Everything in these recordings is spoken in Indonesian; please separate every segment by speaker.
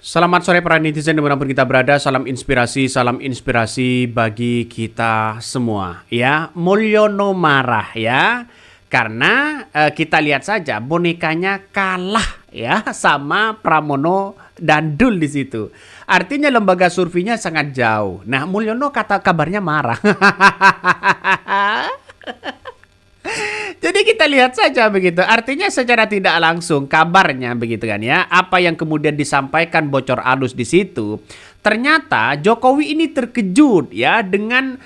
Speaker 1: Selamat sore para netizen dimanapun kita berada, salam inspirasi bagi kita semua ya. Mulyono marah ya, karena kita lihat saja bonekanya kalah ya sama Pramono dan Dul di situ. Artinya lembaga surveinya sangat jauh. Nah, Mulyono kata kabarnya marah. Jadi kita lihat saja begitu. Artinya secara tidak langsung kabarnya begitu kan ya. Apa yang kemudian disampaikan bocor alus di situ. Ternyata Jokowi ini terkejut ya dengan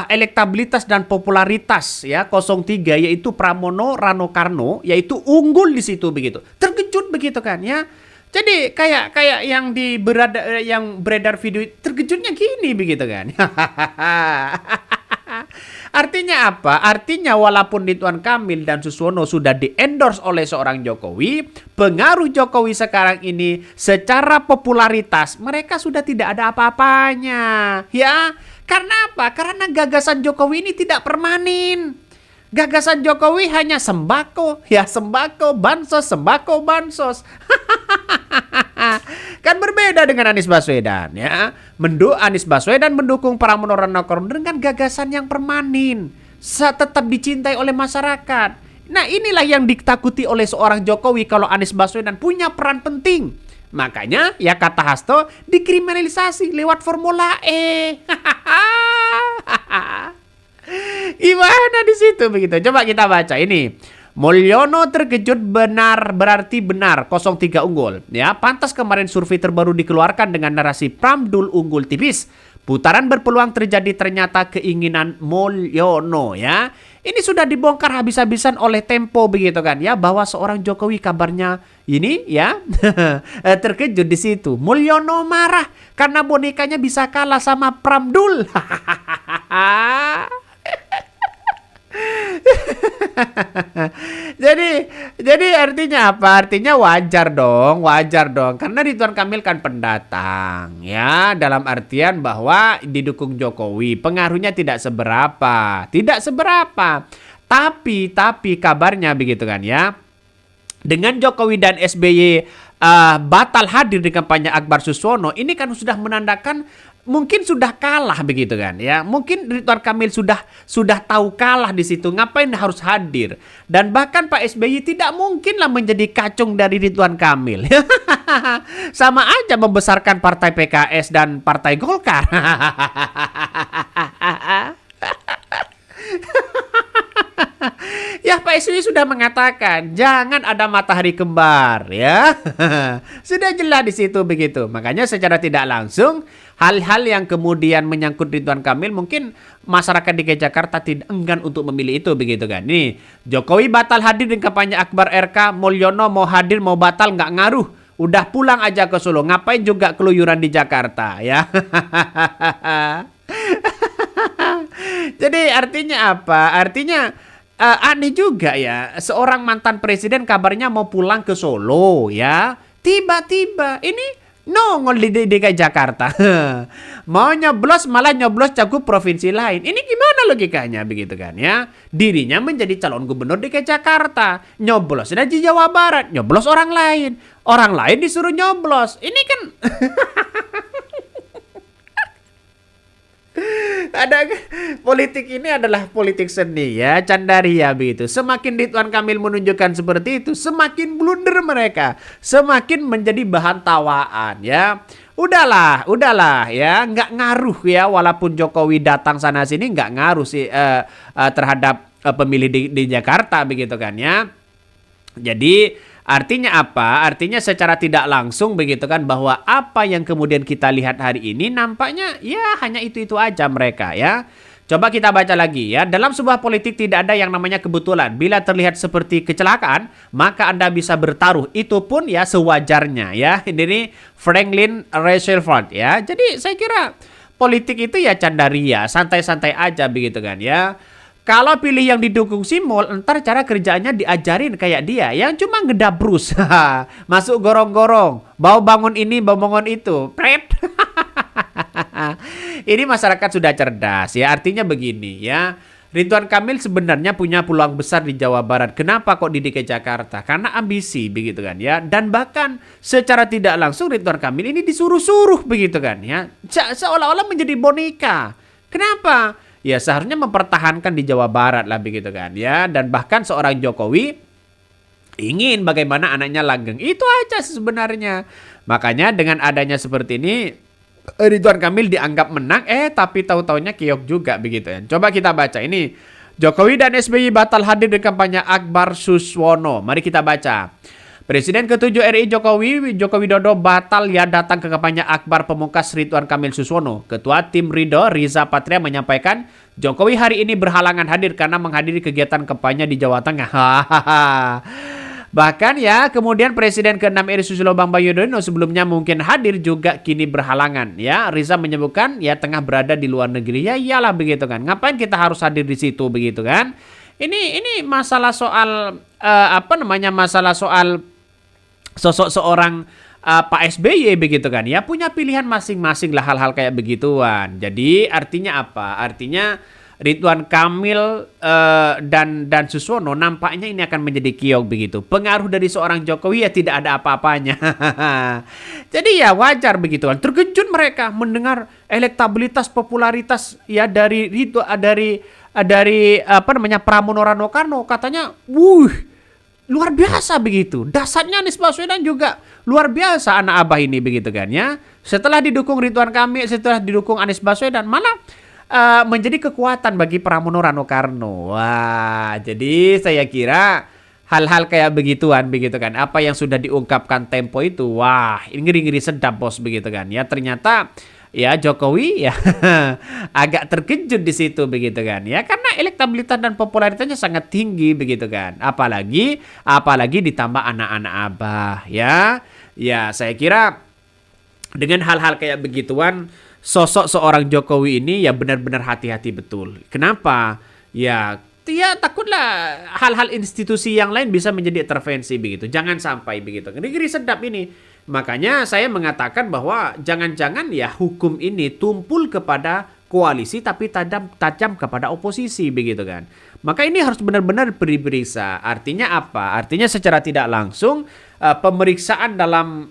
Speaker 1: elektabilitas dan popularitas ya 03 yaitu Pramono Rano Karno yaitu unggul di situ begitu. Terkejut begitu kan ya. Jadi kayak yang beredar video terkejutnya gini begitu kan. Artinya apa? Artinya walaupun Ridwan Kamil dan Suswono sudah di-endorse oleh seorang Jokowi, pengaruh Jokowi sekarang ini secara popularitas mereka sudah tidak ada apa-apanya. Ya, karena apa? Karena gagasan Jokowi ini tidak permanen. Gagasan Jokowi hanya sembako, ya sembako, bansos. Kan berbeda dengan Anies Baswedan ya. Anies Baswedan mendukung Pramono Rano Karno dengan gagasan yang permanen, tetap dicintai oleh masyarakat. Nah, inilah yang ditakuti oleh seorang Jokowi kalau Anies Baswedan punya peran penting. Makanya ya kata Hasto dikriminalisasi lewat Formula E. Gimana di situ begitu? Coba kita baca ini. Mulyono terkejut berarti benar 03 unggul ya. Pantas kemarin survei terbaru dikeluarkan dengan narasi Pramdul unggul tipis. Putaran berpeluang terjadi ternyata keinginan Mulyono ya. Ini sudah dibongkar habis-habisan oleh Tempo begitu kan ya, bahwa seorang Jokowi kabarnya ini ya terkejut di situ. Mulyono marah karena bonekanya bisa kalah sama Pramdul. jadi artinya apa? Artinya wajar dong karena Ridwan Kamil kan pendatang ya, dalam artian bahwa didukung Jokowi, pengaruhnya tidak seberapa. Tapi kabarnya begitu kan ya. Dengan Jokowi dan SBY batal hadir di kampanye Akbar Suswono, ini kan sudah menandakan mungkin sudah kalah begitu kan ya. Mungkin Ridwan Kamil sudah tahu kalah di situ, ngapain harus hadir. Dan bahkan Pak SBY tidak mungkinlah menjadi kacung dari Ridwan Kamil. Sama aja membesarkan partai PKS dan partai Golkar. Ya, Pak SBY sudah mengatakan jangan ada matahari kembar ya. Sudah jelas di situ begitu. Makanya secara tidak langsung hal-hal yang kemudian menyangkut Ridwan Kamil mungkin masyarakat DKI Jakarta tidak enggan untuk memilih itu begitu kan. Nih, Jokowi batal hadir di kampanye Akbar RK, Mulyono mau hadir mau batal nggak ngaruh. Udah pulang aja ke Solo, ngapain juga keluyuran di Jakarta ya. Jadi artinya apa? Artinya aneh juga ya, seorang mantan presiden kabarnya mau pulang ke Solo ya. Tiba-tiba ini nongol di DKI Jakarta. Mau nyoblos malah nyoblos cakup provinsi lain. Ini gimana logikanya begitu kan ya? Dirinya menjadi calon gubernur DKI Jakarta, nyoblos di Jawa Barat, nyoblos orang lain. Orang lain disuruh nyoblos. Ini kan ada politik ini adalah politik seni ya, candaria begitu. Semakin Ridwan Kamil menunjukkan seperti itu, semakin blunder mereka, semakin menjadi bahan tawaan ya. Udahlah ya, nggak ngaruh ya, walaupun Jokowi datang sana sini nggak ngaruh sih terhadap pemilih di Jakarta begitu kan ya. Jadi artinya apa? Artinya secara tidak langsung begitu kan, bahwa apa yang kemudian kita lihat hari ini nampaknya ya hanya itu-itu aja mereka ya. Coba kita baca lagi ya. Dalam sebuah politik tidak ada yang namanya kebetulan. Bila terlihat seperti kecelakaan, maka Anda bisa bertaruh. Itu pun ya sewajarnya ya. Ini Franklin Roosevelt ya. Jadi saya kira politik itu ya candaria, santai-santai aja begitu kan ya. Kalau pilih yang didukung Simul, ntar cara kerjaannya diajarin kayak dia, yang cuma ngedabrus, masuk gorong-gorong, bau bangun ini, bau bangun itu, pret. Ini masyarakat sudah cerdas ya, artinya begini ya. Ridwan Kamil sebenarnya punya peluang besar di Jawa Barat. Kenapa kok di DKI Jakarta? Karena ambisi begitu kan ya. Dan bahkan secara tidak langsung Ridwan Kamil ini disuruh-suruh begitu kan ya. Seolah-olah menjadi boneka. Kenapa? Ya seharusnya mempertahankan di Jawa Barat lah begitu kan ya. Dan bahkan seorang Jokowi ingin bagaimana anaknya langgeng. Itu aja sebenarnya. Makanya dengan adanya seperti ini Ridwan Kamil dianggap menang, tapi tahu-taunya kiok juga begitu ya. Coba kita baca ini. Jokowi dan SBY batal hadir di kampanye Akbar Suswono. Mari kita baca. Presiden ke-7 RI Joko Widodo batal ya datang ke kampanye Akbar Pemungkas Ridwan Kamil Suswono. Ketua Tim Ridho Riza Patria menyampaikan Jokowi hari ini berhalangan hadir karena menghadiri kegiatan kampanye di Jawa Tengah. Bahkan ya kemudian Presiden ke-6 RI Susilo Bambang Yudhoyono sebelumnya mungkin hadir juga kini berhalangan ya. Riza menyebutkan ya tengah berada di luar negeri. Ya iyalah begitu kan. Ngapain kita harus hadir di situ begitu kan? Ini masalah soal masalah soal sosok seorang Pak SBY begitu kan ya, punya pilihan masing-masing lah hal-hal kayak begituan. Jadi artinya apa? Artinya Ridwan Kamil dan Suswono nampaknya ini akan menjadi kiok begitu. Pengaruh dari seorang Jokowi ya tidak ada apa-apanya. Jadi ya wajar begitu kan. Terkejut mereka mendengar elektabilitas popularitas ya dari Pramono Rano Karno katanya, luar biasa begitu. Dasarnya Anies Baswedan juga luar biasa anak abah ini begitu kan ya. Setelah didukung Ridwan Kamil, setelah didukung Anies Baswedan, malah menjadi kekuatan bagi Pramono Rano Karno. Wah, jadi saya kira hal-hal kayak begituan begitu kan. Apa yang sudah diungkapkan Tempo itu, wah, ini ngeri-ngeri sedap bos begitu kan. Ya ternyata ya Jokowi ya agak terkejut di situ begitu kan. Ya karena elektabilitas dan popularitasnya sangat tinggi begitu kan. Apalagi ditambah anak-anak abah ya. Ya saya kira dengan hal-hal kayak begituan sosok seorang Jokowi ini ya benar-benar hati-hati betul. Kenapa? Ya takutlah hal-hal institusi yang lain bisa menjadi intervensi begitu. Jangan sampai begitu. Ngeri sedap ini. Makanya saya mengatakan bahwa jangan-jangan ya hukum ini tumpul kepada koalisi tapi tajam kepada oposisi begitu kan. Maka ini harus benar-benar diperiksa. Artinya apa? Artinya secara tidak langsung pemeriksaan dalam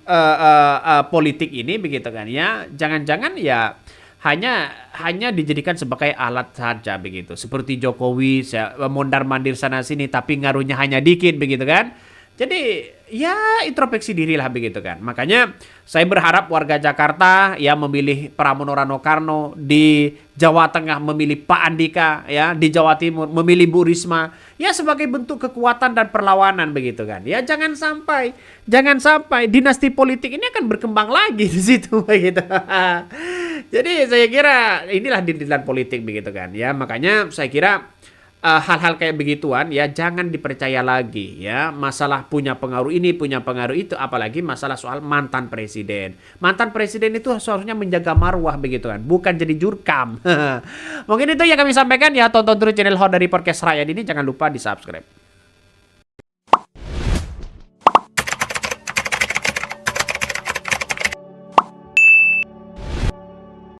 Speaker 1: politik ini begitu kan ya. Jangan-jangan ya hanya dijadikan sebagai alat saja begitu. Seperti Jokowi mondar-mandir sana sini tapi ngaruhnya hanya dikit begitu kan. Jadi ya introspeksi diri lah begitu kan. Makanya saya berharap warga Jakarta ya memilih Pramono Rano Karno, di Jawa Tengah memilih Pak Andika, ya di Jawa Timur memilih Bu Risma, ya sebagai bentuk kekuatan dan perlawanan begitu kan. Ya jangan sampai dinasti politik ini akan berkembang lagi di situ begitu. Jadi saya kira inilah dintilan politik begitu kan. Ya makanya saya kira hal-hal kayak begituan ya jangan dipercaya lagi ya. Masalah punya pengaruh ini, punya pengaruh itu, apalagi masalah soal mantan presiden. Mantan presiden itu seharusnya menjaga marwah begitu kan, bukan jadi jurkam. Mungkin itu yang kami sampaikan ya. Tonton terus channel Hot dari Podcast Rakyat ini, jangan lupa di-subscribe.